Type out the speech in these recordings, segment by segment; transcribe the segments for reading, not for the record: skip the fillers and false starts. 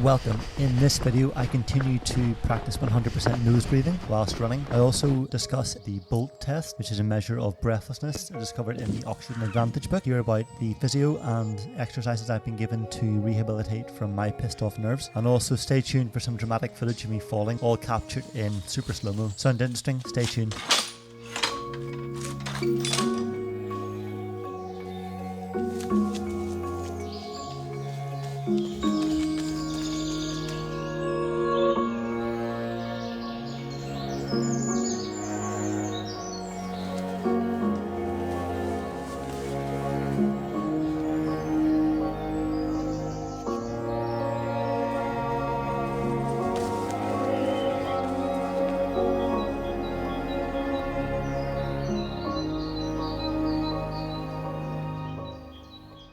Welcome. In this video I continue to practice 100% nose breathing whilst running. I also discuss the BOLT test, which is a measure of breathlessness discovered in the Oxygen Advantage book. Hear about the physio and exercises I've been given to rehabilitate from my pissed off nerves, and also stay tuned for some dramatic footage of me falling, all captured in super slow-mo. Sound interesting? Stay tuned.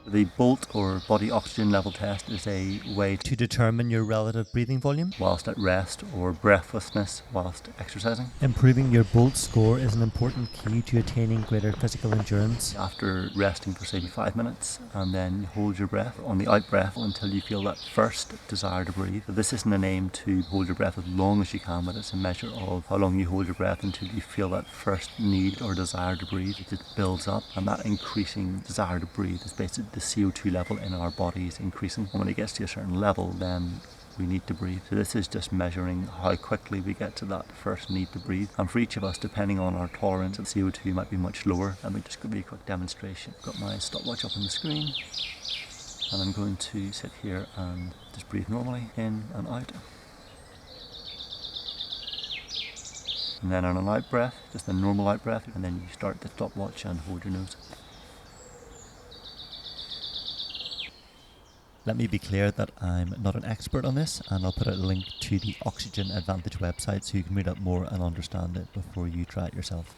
The BOLT, or body oxygen level test, is a way to determine your relative breathing volume whilst at rest, or breathlessness whilst exercising. Improving your BOLT score is an important key to attaining greater physical endurance. After resting for say 5 minutes, and then hold your breath on the out breath until you feel that first desire to breathe. This isn't an aim to hold your breath as long as you can, but it's a measure of how long you hold your breath until you feel that first need or desire to breathe. It builds up, and that increasing desire to breathe is basically the CO2 level in our bodies increasing, and when it gets to a certain level then we need to breathe. So this is just measuring how quickly we get to that first need to breathe, and for each of us, depending on our tolerance, CO2 might be much lower. Let me just give you a quick demonstration. I've got my stopwatch up on the screen, and I'm going to sit here and just breathe normally in and out, and then on an out breath, just a normal out breath, and then you start the stopwatch and hold your nose. Let me be clear that I'm not an expert on this, and I'll put a link to the Oxygen Advantage website so you can read up more and understand it before you try it yourself.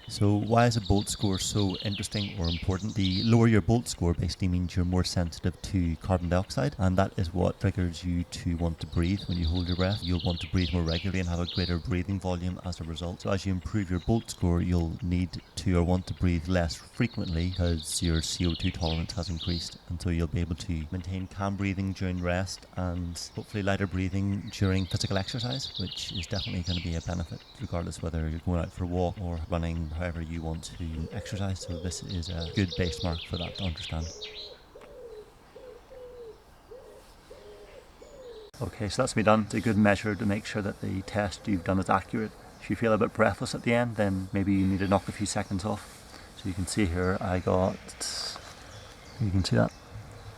So why is a BOLT score so interesting or important? The lower your BOLT score basically means you're more sensitive to carbon dioxide, and that is what triggers you to want to breathe. When you hold your breath, you'll want to breathe more regularly and have a greater breathing volume as a result. So as you improve your BOLT score, you'll need to or want to breathe less frequently because your CO2 tolerance has increased, and so you'll be able to maintain calm breathing during rest and hopefully lighter breathing during physical exercise, which is definitely going to be a benefit regardless whether you're going out for a walk or running, however you want to exercise. So this is a good benchmark for that to understand. Okay, so that's me done. It's a good measure to make sure that the test you've done is accurate. If you feel a bit breathless at the end, then maybe you need to knock a few seconds off. So you can see here I got, you can see that,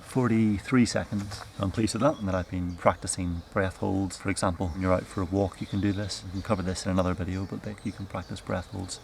43 seconds. I'm pleased with that, and that I've been practicing breath holds. For example, when you're out for a walk, you can do this. You can cover this in another video, but you can practice breath holds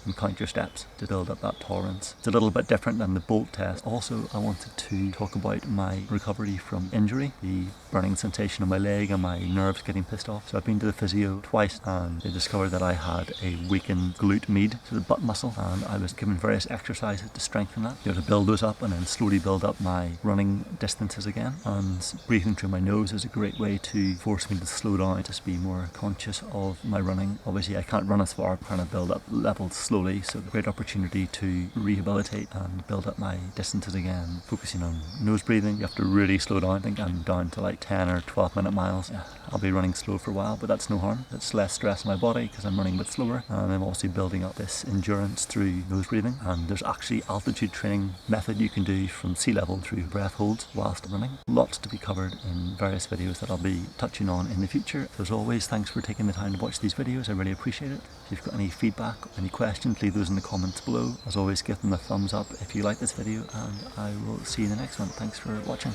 and count your steps to build up that tolerance. It's a little bit different than the BOLT test. Also, I wanted to talk about my recovery from injury, the burning sensation on my leg and my nerves getting pissed off. So I've been to the physio twice, and they discovered that I had a weakened glute medius, so the butt muscle, and I was given various exercises to strengthen that, to build those up and then slowly build up my running distances again. And breathing through my nose is a great way to force me to slow down, just be more conscious of my running. Obviously I can't run as far, I'm trying to build up levels slowly, so a great opportunity to rehabilitate and build up my distances again. Focusing on nose breathing, you have to really slow down. I think I'm down to like 10 or 12 minute miles. I'll be running slow for a while, but that's no harm. It's less stress on my body because I'm running a bit slower, and I'm also building up this endurance through nose breathing. And there's actually altitude training method you can do from sea level through breath holds whilst running. Lots to be covered in various videos that I'll be touching on in the future. As always, thanks for taking the time to watch these videos. I really appreciate it. If you've got any feedback or any questions, leave those in the comments below. As always, give them a thumbs up if you like this video, and I will see you in the next one. Thanks for watching.